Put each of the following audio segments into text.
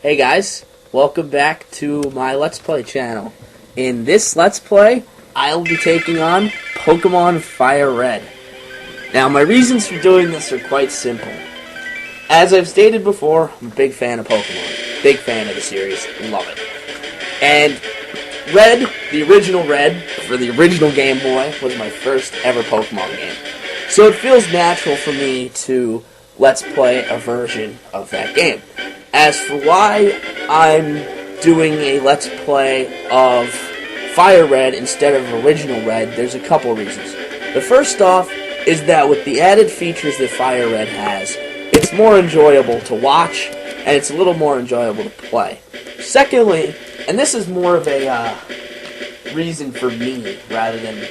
Hey guys, welcome back to my Let's Play channel. In this Let's Play, I'll be taking on Pokemon FireRed. Now, my reasons for doing this are quite simple. As I've stated before, I'm a big fan of Pokemon. Big fan of the series. Love it. And Red, the original Red, for the original Game Boy, was my first ever Pokemon game. So it feels natural for me to Let's Play a version of that game. As for why I'm doing a Let's Play of FireRed instead of original Red, there's a couple reasons. The first off is that with the added features that FireRed has, it's more enjoyable to watch, and it's a little more enjoyable to play. Secondly, and this is more of a reason for me rather than,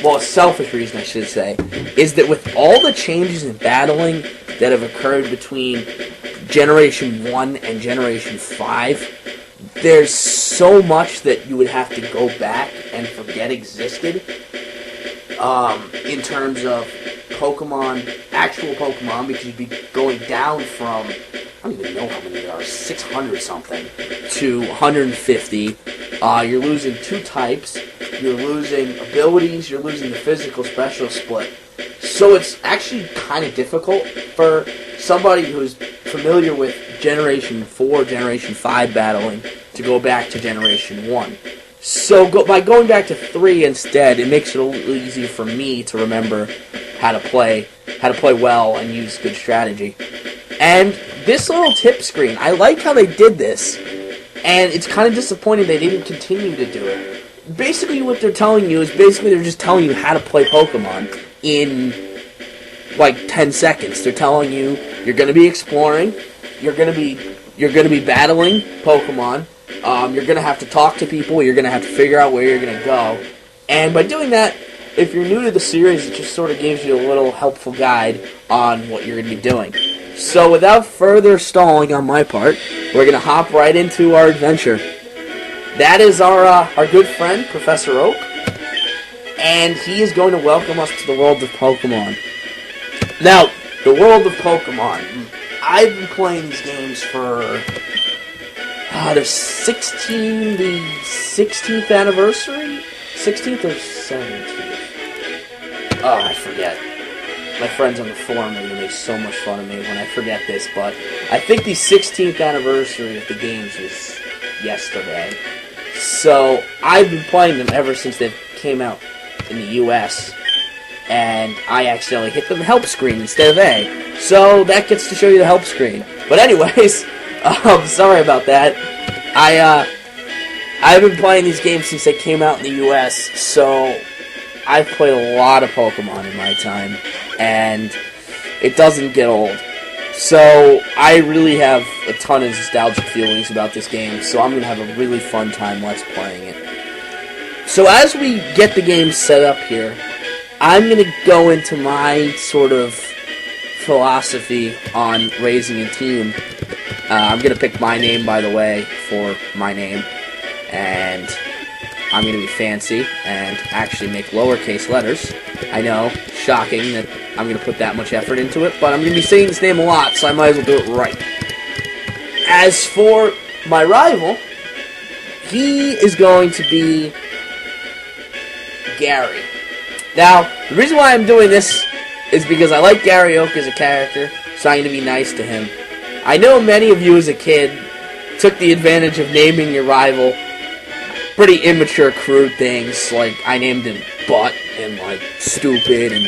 well, a selfish reason I should say, is that with all the changes in battling that have occurred between Generation 1 and Generation 5, there's so much that you would have to go back and forget existed in terms of Pokemon, actual Pokemon, because you'd be going down from, I don't even know how many there are, 600 something, to 150. You're losing two types, you're losing abilities, you're losing the physical special split. So it's actually kind of difficult for somebody who's familiar with Generation 4, Generation 5 battling to go back to Generation 1. So by going back to 3 instead, it makes it a little easier for me to remember how to play well and use good strategy. And this little tip screen, I like how they did this, and it's kind of disappointing they didn't continue to do it. Basically what they're telling you is they're just telling you how to play Pokemon in like 10 seconds. They're telling you you're going to be exploring, you're going to be battling Pokemon, you're going to have to talk to people, you're going to have to figure out where you're going to go. And by doing that, if you're new to the series, it just sort of gives you a little helpful guide on what you're going to be doing. So without further stalling on my part, we're going to hop right into our adventure. That is our good friend, Professor Oak, and he is going to welcome us to the world of Pokemon. Now, the world of Pokemon. I've been playing these games for the 16th anniversary? 16th or 17th? Oh, I forget. My friends on the forum are going to make so much fun of me when I forget this, but I think the 16th anniversary of the games was yesterday. So, I've been playing them ever since they came out in the US, and I accidentally hit the help screen instead of A. So, that gets to show you the help screen. But anyways, sorry about that. I've been playing these games since they came out in the US, so I've played a lot of Pokemon in my time, and it doesn't get old. So I really have a ton of nostalgic feelings about this game, so I'm going to have a really fun time Let's playing it. So as we get the game set up here, I'm going to go into my sort of philosophy on raising a team. I'm going to pick my name, by the way, for my name, and I'm going to be fancy and actually make lowercase letters. I know, shocking that I'm going to put that much effort into it, but I'm going to be saying this name a lot, so I might as well do it right. As for my rival, he is going to be Gary. Now, the reason why I'm doing this is because I like Gary Oak as a character, so I'm going to be nice to him. I know many of you as a kid took the advantage of naming your rival pretty immature, crude things, like I named him Butt, and like Stupid, and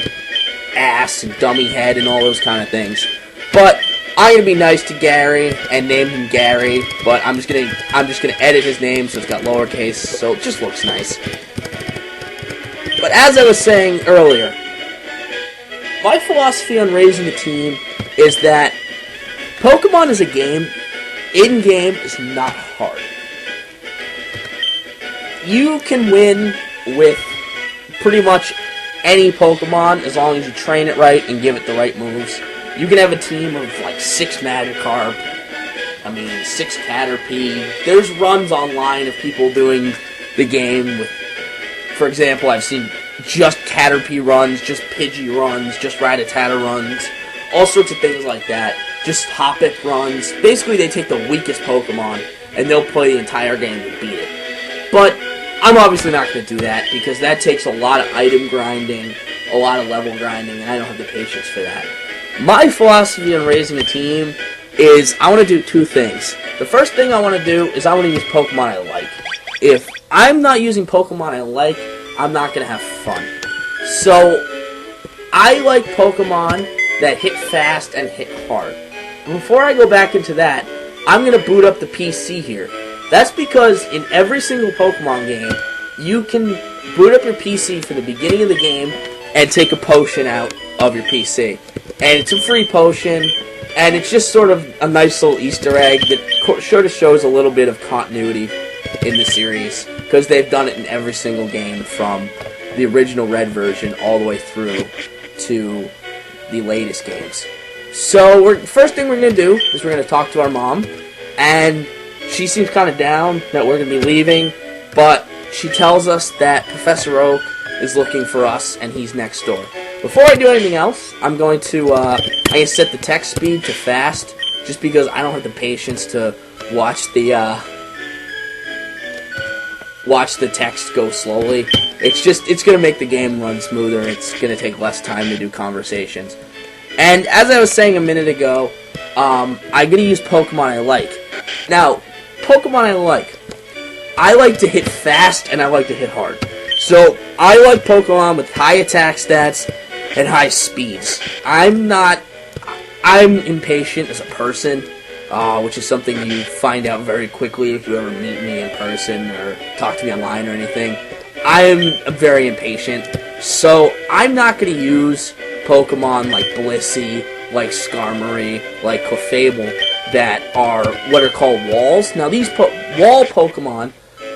Ass, and Dummy Head, and all those kind of things. But I'm gonna be nice to Gary and name him Gary, but I'm just gonna edit his name so it's got lowercase, so it just looks nice. But as I was saying earlier, my philosophy on raising a team is that Pokemon is a game, in-game is not hard. You can win with pretty much any Pokemon as long as you train it right and give it the right moves. You can have a team of like 6 Magikarp, 6 Caterpie. There's runs online of people doing the game with, for example, I've seen just Caterpie runs, just Pidgey runs, just Rattata runs, all sorts of things like that. just hop-it runs. Basically, they take the weakest Pokemon, and they'll play the entire game to beat it. But I'm obviously not going to do that, because that takes a lot of item grinding, a lot of level grinding, and I don't have the patience for that. My philosophy on raising a team is I want to do two things. The first thing I want to do is I want to use Pokemon I like. If I'm not using Pokemon I like, I'm not going to have fun. So, I like Pokemon that hit fast and hit hard. Before I go back into that, I'm going to boot up the PC here. That's because in every single Pokemon game, you can boot up your PC for the beginning of the game and take a potion out of your PC. And it's a free potion, and it's just sort of a nice little Easter egg that sort of shows a little bit of continuity in the series, because they've done it in every single game from the original Red version all the way through to the latest games. So, first thing we're going to do is we're going to talk to our mom, and she seems kind of down that we're going to be leaving, but she tells us that Professor Oak is looking for us, and he's next door. Before I do anything else, I'm going to set the text speed to fast, just because I don't have the patience to watch the text go slowly. It's going to make the game run smoother. It's going to take less time to do conversations. And as I was saying a minute ago, I'm going to use Pokemon I like. Now, Pokemon I like to hit fast and I like to hit hard. So, I like Pokemon with high attack stats and high speeds. I'm impatient as a person, which is something you find out very quickly if you ever meet me in person or talk to me online or anything. I'm very impatient, so I'm not going to use Pokemon like Blissey, like Skarmory, like Clefable, that are what are called walls. Now, these wall Pokemon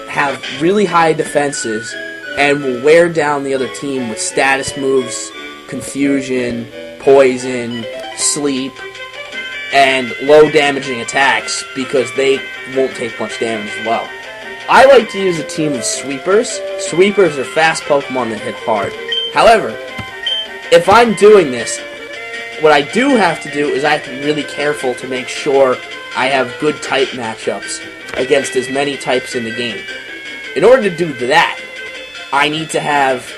have really high defenses and will wear down the other team with status moves, confusion, poison, sleep, and low damaging attacks, because they won't take much damage as well. I like to use a team of sweepers. Sweepers are fast Pokemon that hit hard. However, if I'm doing this, what I do have to do is I have to be really careful to make sure I have good type matchups against as many types in the game. In order to do that, I need to have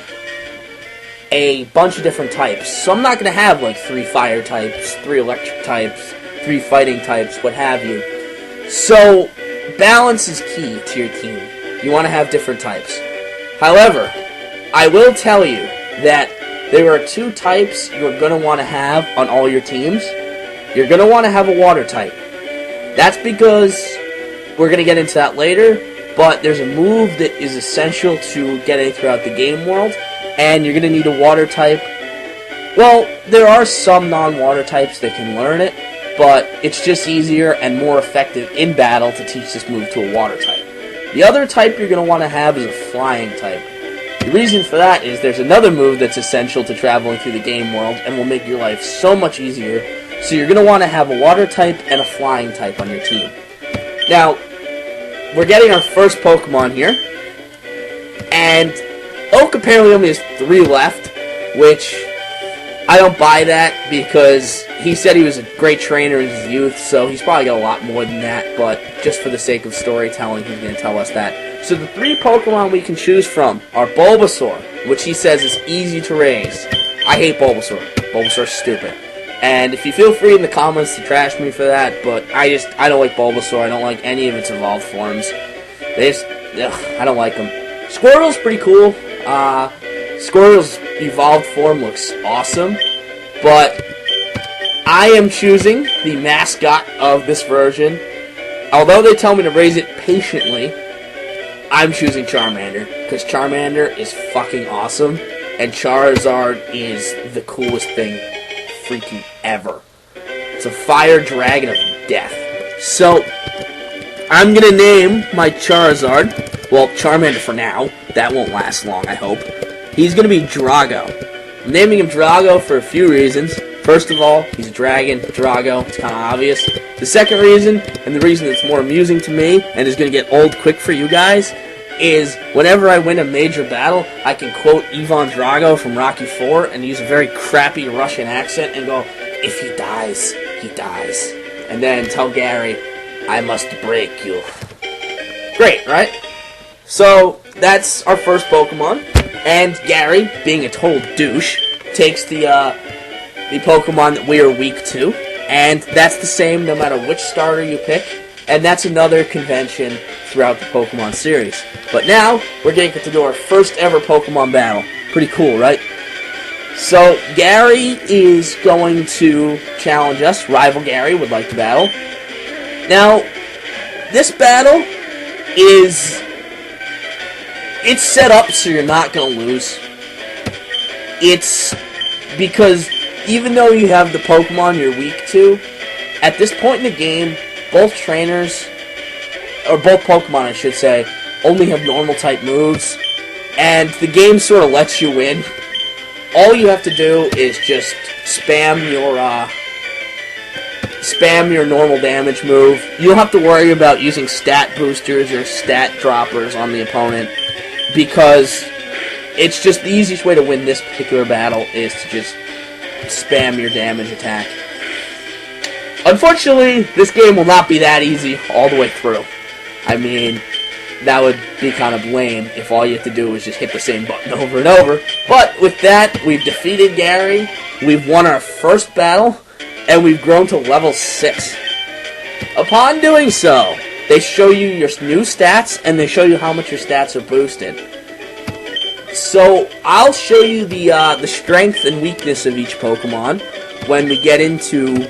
a bunch of different types. So I'm not going to have like 3 fire types, 3 electric types, 3 fighting types, what have you. So, balance is key to your team. You want to have different types. However, I will tell you that there are 2 types you're going to want to have on all your teams. You're going to want to have a water type. That's because we're going to get into that later, but there's a move that is essential to getting throughout the game world, and you're going to need a water type. Well, there are some non-water types that can learn it, but it's just easier and more effective in battle to teach this move to a water type. The other type you're going to want to have is a flying type. The reason for that is there's another move that's essential to traveling through the game world and will make your life so much easier. So you're going to want to have a water type and a flying type on your team. Now, we're getting our first Pokemon here. And Oak apparently only has 3 left, which I don't buy that, because he said he was a great trainer in his youth, so he's probably got a lot more than that, but just for the sake of storytelling, he's going to tell us that. So the 3 Pokemon we can choose from are Bulbasaur, which he says is easy to raise. I hate Bulbasaur. Bulbasaur's stupid. And if you feel free in the comments to trash me for that, but I don't like Bulbasaur. I don't like any of its evolved forms. I don't like them. Squirtle's pretty cool. Squirtle's evolved form looks awesome, but I am choosing the mascot of this version. Although they tell me to raise it patiently, I'm choosing Charmander, because Charmander is fucking awesome, and Charizard is the coolest thing freaking ever. It's a fire dragon of death. So, I'm gonna name my Charizard, well, Charmander for now, that won't last long, I hope. He's gonna be Drago. I'm naming him Drago for a few reasons. First of all, he's a dragon, Drago, it's kinda obvious. The second reason, and the reason that's more amusing to me, and is gonna get old quick for you guys, is whenever I win a major battle, I can quote Ivan Drago from Rocky IV and use a very crappy Russian accent and go, "If he dies, he dies. And then tell Gary, I must break you. Great, right? So, that's our first Pokemon. And Gary, being a total douche, takes the Pokemon that we are weak to. And that's the same no matter which starter you pick. And that's another convention throughout the Pokemon series. But now, we're going to get to do our first ever Pokemon battle. Pretty cool, right? So, Gary is going to challenge us. Rival Gary would like to battle. Now, this battle is... it's set up so you're not going to lose. It's because even though you have the Pokemon you're weak to, at this point in the game, both trainers, or both Pokemon I should say, only have normal type moves, and the game sort of lets you win. All you have to do is just spam your normal damage move. You don't have to worry about using stat boosters or stat droppers on the opponent, because it's just the easiest way to win this particular battle is to just spam your damage attack. Unfortunately, this game will not be that easy all the way through. I mean, that would be kind of lame if all you have to do is just hit the same button over and over. But with that, we've defeated Gary, we've won our first battle, and we've grown to level 6. Upon doing so, they show you your new stats, and they show you how much your stats are boosted. So, I'll show you the strength and weakness of each Pokemon when we get into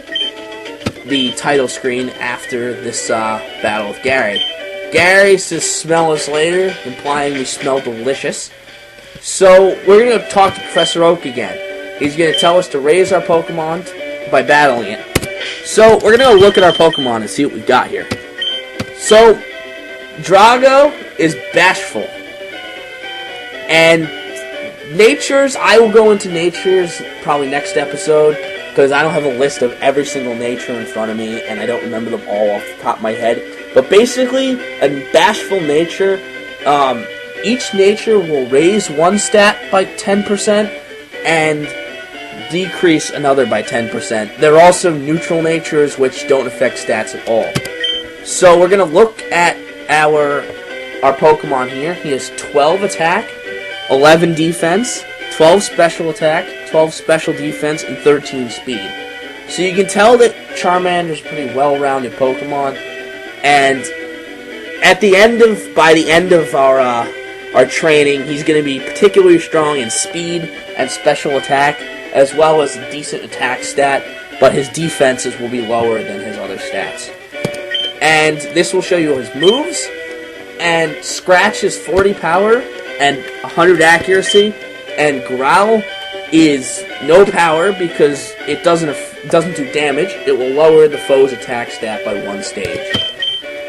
the title screen after this battle with Gary. Gary says, smell us later, implying we smell delicious. So, we're going to talk to Professor Oak again. He's going to tell us to raise our Pokemon by battling it. So, we're going to go look at our Pokemon and see what we've got here. So, Drago is bashful. And natures, I will go into natures probably next episode, because I don't have a list of every single nature in front of me, and I don't remember them all off the top of my head. But basically, a bashful nature, each nature will raise one stat by 10% and decrease another by 10%. There are also neutral natures which don't affect stats at all. So we're going to look at our Pokemon here. He has 12 attack, 11 defense, 12 special attack, 12 special defense, and 13 speed. So you can tell that Charmander is a pretty well-rounded Pokemon. And by the end of our training, he's going to be particularly strong in speed and special attack, as well as a decent attack stat, but his defenses will be lower than his other stats. And this will show you his moves, and Scratch is 40 power and 100 accuracy, and Growl is no power because it doesn't do damage. It will lower the foe's attack stat by 1 stage.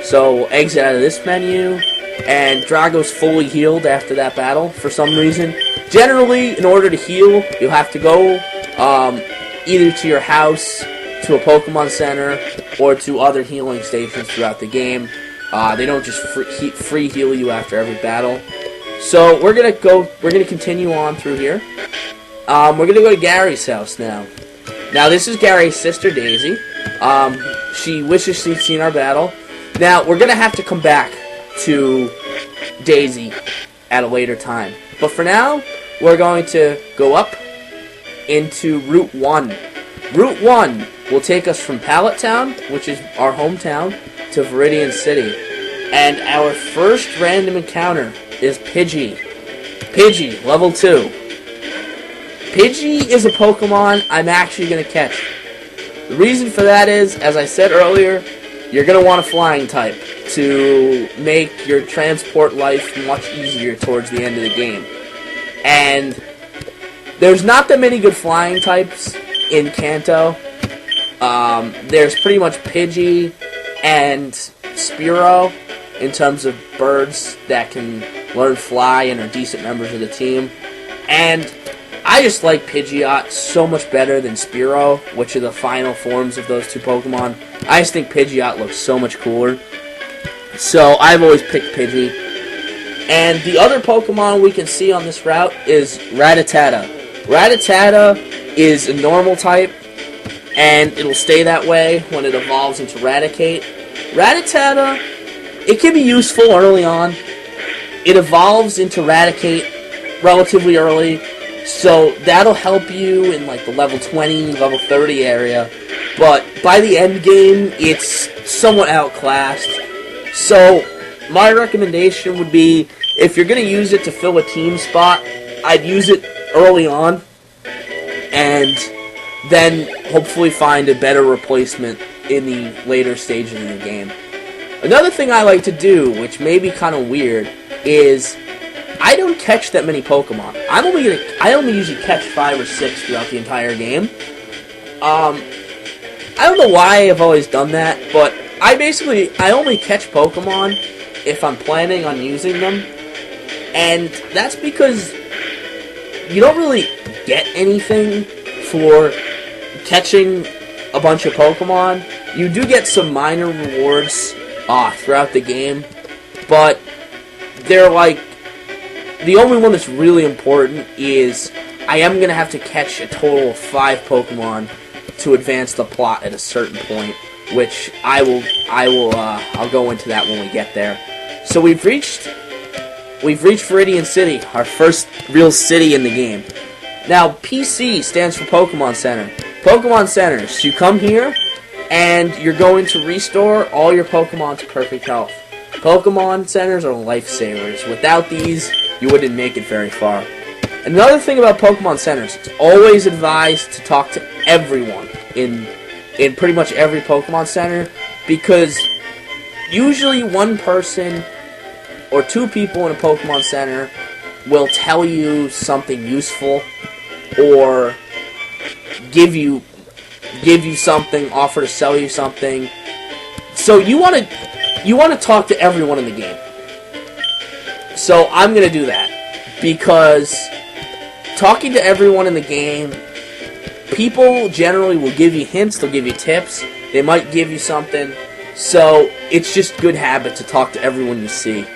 So we'll exit out of this menu, and Drago's fully healed after that battle for some reason. Generally, in order to heal, you'll have to go either to your house, to a Pokemon Center, or to other healing stations throughout the game. They don't just free heal you after every battle. So we're gonna continue on through here. We're gonna go to Gary's house now. Now this is Gary's sister Daisy. She wishes she'd seen our battle. Now we're gonna have to come back to Daisy at a later time. But for now, we're going to go up into Route 1. Route 1 will take us from Pallet Town, which is our hometown, to Viridian City. And our first random encounter is Pidgey. Pidgey, level 2. Pidgey is a Pokemon I'm actually going to catch. The reason for that is, as I said earlier, you're going to want a flying type to make your transport life much easier towards the end of the game. And there's not that many good flying types in Kanto. There's pretty much Pidgey and Spearow in terms of birds that can learn fly and are decent members of the team. And I just like Pidgeot so much better than Spearow, which are the final forms of those two Pokemon. I just think Pidgeot looks so much cooler. So I've always picked Pidgey. And the other Pokemon we can see on this route is Rattata. Rattata is a normal type, and it'll stay that way when it evolves into Raticate. Rattata, it can be useful early on. It evolves into Raticate relatively early, so that'll help you in like the level 20, level 30 area. But by the end game, it's somewhat outclassed. So my recommendation would be, if you're going to use it to fill a team spot, I'd use it early on, and then hopefully find a better replacement in the later stages of the game. Another thing I like to do, which may be kind of weird, is I don't catch that many Pokemon. I only usually catch 5 or 6 throughout the entire game. I don't know why I've always done that, but I only catch Pokemon if I'm planning on using them, and that's because you don't really get anything for catching a bunch of Pokemon. You do get some minor rewards throughout the game, but they're like, the only one that's really important is I am going to have to catch a total of 5 Pokemon to advance the plot at a certain point, which I'll go into that when we get there. So we've reached Viridian City, our first real city in the game. Now, PC stands for Pokemon Center. Pokemon Centers, you come here, and you're going to restore all your Pokemon to perfect health. Pokemon Centers are lifesavers. Without these, you wouldn't make it very far. Another thing about Pokemon Centers, it's always advised to talk to everyone in pretty much every Pokemon Center, because usually one person or 2 people in a Pokemon Center will tell you something useful, or give you something, offer to sell you something. So you want to talk to everyone in the game. So I'm going to do that, because talking to everyone in the game, people generally will give you hints, they'll give you tips, they might give you something. So it's just good habit to talk to everyone you see.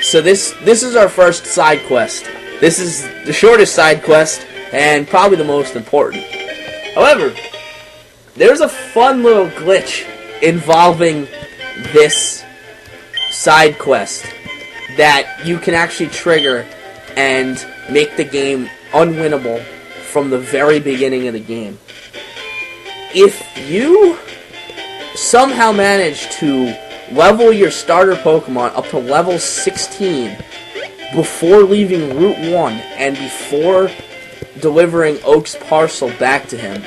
So this is our first side quest. This is the shortest side quest, and probably the most important. However, there's a fun little glitch involving this side quest that you can actually trigger and make the game unwinnable from the very beginning of the game. If you somehow manage to level your starter Pokemon up to level 16 before leaving Route 1 and before delivering Oak's parcel back to him,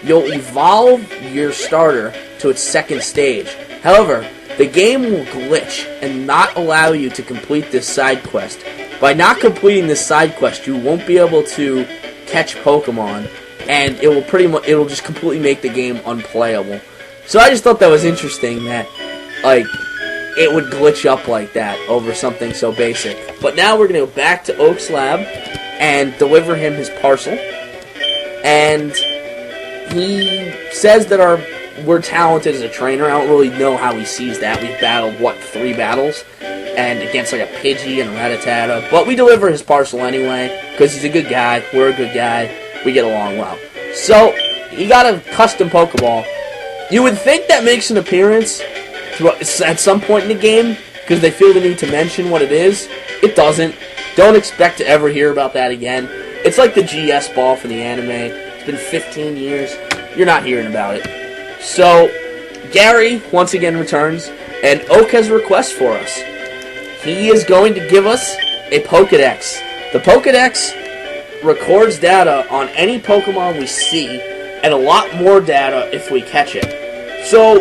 you'll evolve your starter to its second stage. However, the game will glitch and not allow you to complete this side quest. By not completing this side quest, you won't be able to catch Pokemon, and it'll just completely make the game unplayable. So I just thought that was interesting that, like, it would glitch up like that over something so basic. But now we're going to go back to Oak's lab and deliver him his parcel. And he says that we're talented as a trainer. I don't really know how he sees that. We've battled, 3 battles? And against like a Pidgey and a Rattata. But we deliver his parcel anyway, because he's a good guy. We're a good guy. We get along well. So, he got a custom Pokeball. You would think that makes an appearance at some point in the game, because they feel the need to mention what it is. It doesn't. Don't expect to ever hear about that again. It's like the GS ball from the anime. It's been 15 years. You're not hearing about it. So, Gary once again returns, and Oak has a request for us. He is going to give us a Pokedex. The Pokedex records data on any Pokemon we see, and a lot more data if we catch it. So,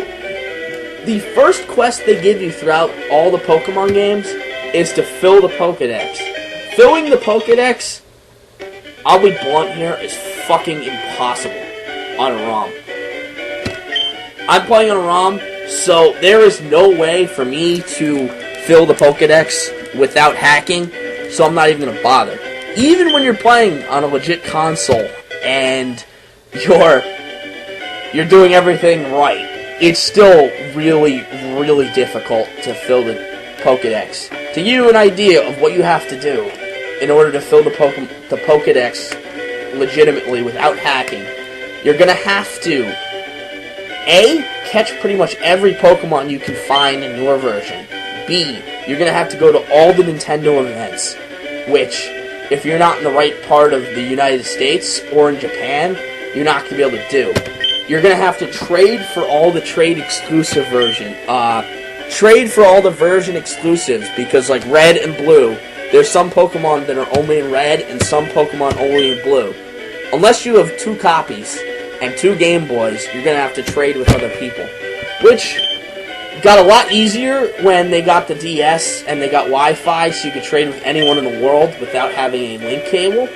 the first quest they give you throughout all the Pokemon games is to fill the Pokedex. Filling the Pokedex, I'll be blunt here, is fucking impossible on a ROM. I'm playing on a ROM, so there is no way for me to fill the Pokedex without hacking, so I'm not even going to bother. Even when you're playing on a legit console and you're doing everything right, it's still really, really difficult to fill the Pokedex. To give you an idea of what you have to do in order to fill the Pokedex legitimately without hacking, you're going to have to, A, catch pretty much every Pokemon you can find in your version. B, you're going to have to go to all the Nintendo events, which, if you're not in the right part of the United States or in Japan, you're not going to be able to do. You're going to have to trade for all the trade exclusive version. Trade for all the version exclusives, because like Red and Blue, there's some Pokemon that are only in Red and some Pokemon only in Blue. Unless you have 2 copies and 2 Game Boys, you're going to have to trade with other people. Which got a lot easier when they got the DS and they got Wi-Fi, so you could trade with anyone in the world without having a link cable.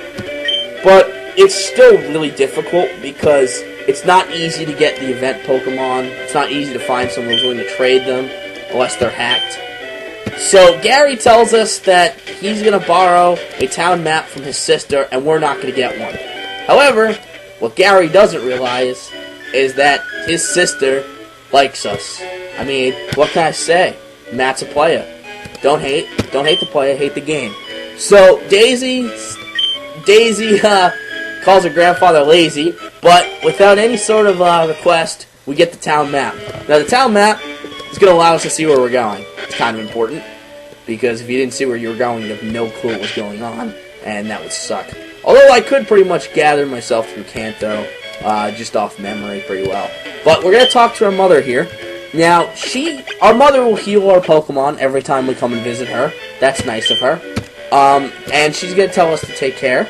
But it's still really difficult because it's not easy to get the event Pokemon. It's not easy to find someone who's willing to trade them unless they're hacked. So Gary tells us that he's going to borrow a town map from his sister, and we're not going to get one. However, what Gary doesn't realize is that his sister likes us. I mean, what can I say? Matt's a player. Don't hate the player, hate the game. So Daisy calls her grandfather lazy, but without any sort of request, we get the town map. Now the town map is going to allow us to see where we're going. It's kind of important, because if you didn't see where you were going, you have no clue what was going on, and that would suck. Although I could pretty much gather myself through Kanto, just off memory pretty well. But we're going to talk to our mother here. Now, our mother will heal our Pokemon every time we come and visit her. That's nice of her. And she's going to tell us to take care.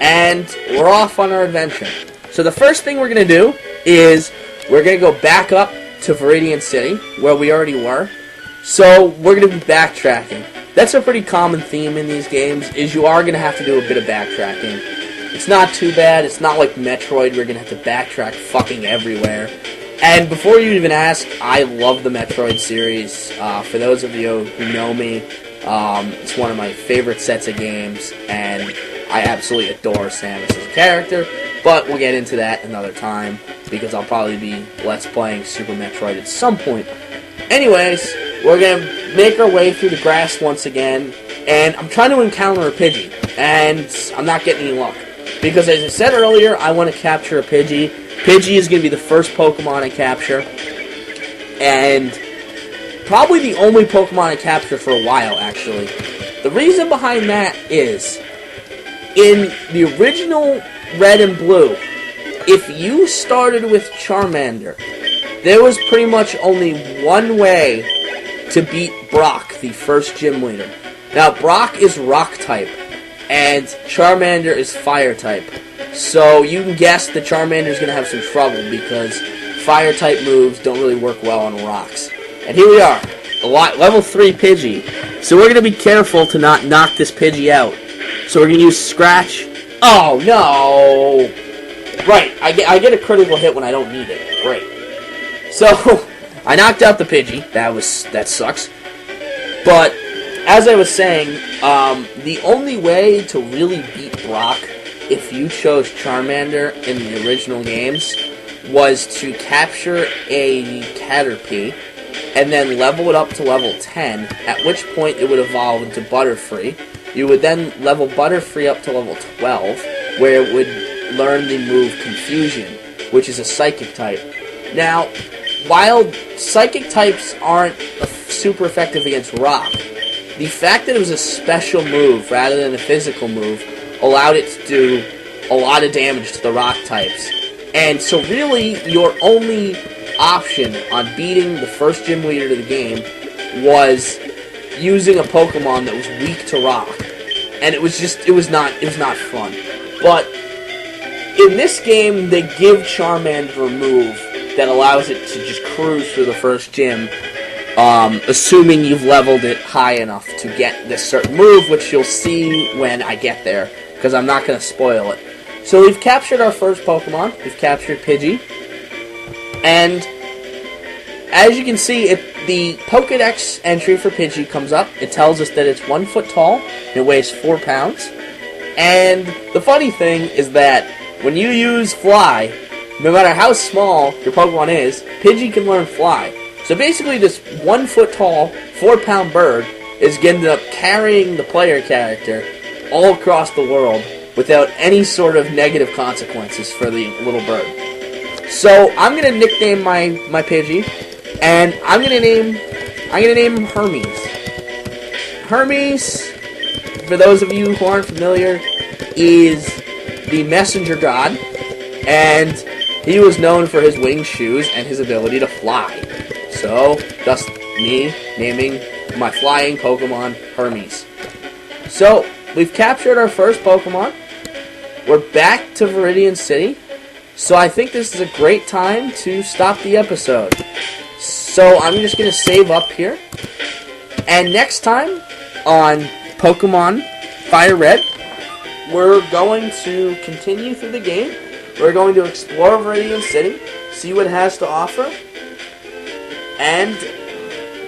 And we're off on our adventure. So the first thing we're going to do is we're going to go back up to Viridian City, where we already were. So we're going to be backtracking. That's a pretty common theme in these games, is you are going to have to do a bit of backtracking. It's not too bad. It's not like Metroid, where you're going to have to backtrack fucking everywhere. And before you even ask, I love the Metroid series. For those of you who know me, it's one of my favorite sets of games, and I absolutely adore Samus as a character. But we'll get into that another time, because I'll probably be Let's Playing Super Metroid at some point. Anyways, we're going to make our way through the grass once again, and I'm trying to encounter a Pidgey, and I'm not getting any luck. Because as I said earlier, I want to capture a Pidgey. Pidgey is going to be the first Pokemon I capture, and probably the only Pokemon I capture for a while, actually. The reason behind that is, in the original Red and Blue, if you started with Charmander, there was pretty much only one way to beat Brock, the first gym leader. Now, Brock is Rock type, and Charmander is Fire type. So you can guess that Charmander's going to have some trouble, because Fire type moves don't really work well on rocks. And here we are, level 3 Pidgey. So we're going to be careful to not knock this Pidgey out. So we're going to use Scratch. Oh, no! Right, I get a critical hit when I don't need it. Great. So, I knocked out the Pidgey. That sucks. But, as I was saying, the only way to really beat Brock, if you chose Charmander in the original games, was to capture a Caterpie, and then level it up to level 10, at which point it would evolve into Butterfree. You would then level Butterfree up to level 12, where it would learn the move Confusion, which is a Psychic type. Now, while Psychic types aren't super effective against Rock, the fact that it was a special move rather than a physical move allowed it to do a lot of damage to the Rock types. And so really, your only option on beating the first gym leader to the game was using a Pokemon that was weak to Rock. And it was not fun. But in this game, they give Charmander a move that allows it to just cruise through the first gym, assuming you've leveled it high enough to get this certain move, which you'll see when I get there, because I'm not going to spoil it. So we've captured our first Pokemon. We've captured Pidgey. And as you can see, the Pokedex entry for Pidgey comes up. It tells us that it's 1 foot tall, and it weighs 4 pounds. And the funny thing is that when you use Fly, no matter how small your Pokemon is, Pidgey can learn Fly. So basically this 1 foot tall, 4 pound bird is going to end up carrying the player character all across the world without any sort of negative consequences for the little bird. So I'm gonna nickname my Pidgey, and I'm gonna name him Hermes. Hermes, for those of you who aren't familiar, is the messenger god, and he was known for his winged shoes and his ability to fly. So, thus me naming my flying Pokemon Hermes. So, we've captured our first Pokemon. We're back to Viridian City. So I think this is a great time to stop the episode. So I'm just going to save up here. And next time on Pokemon FireRed, we're going to continue through the game. We're going to explore Viridian City, see what it has to offer, and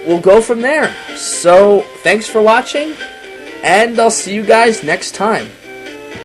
we'll go from there. So thanks for watching, and I'll see you guys next time.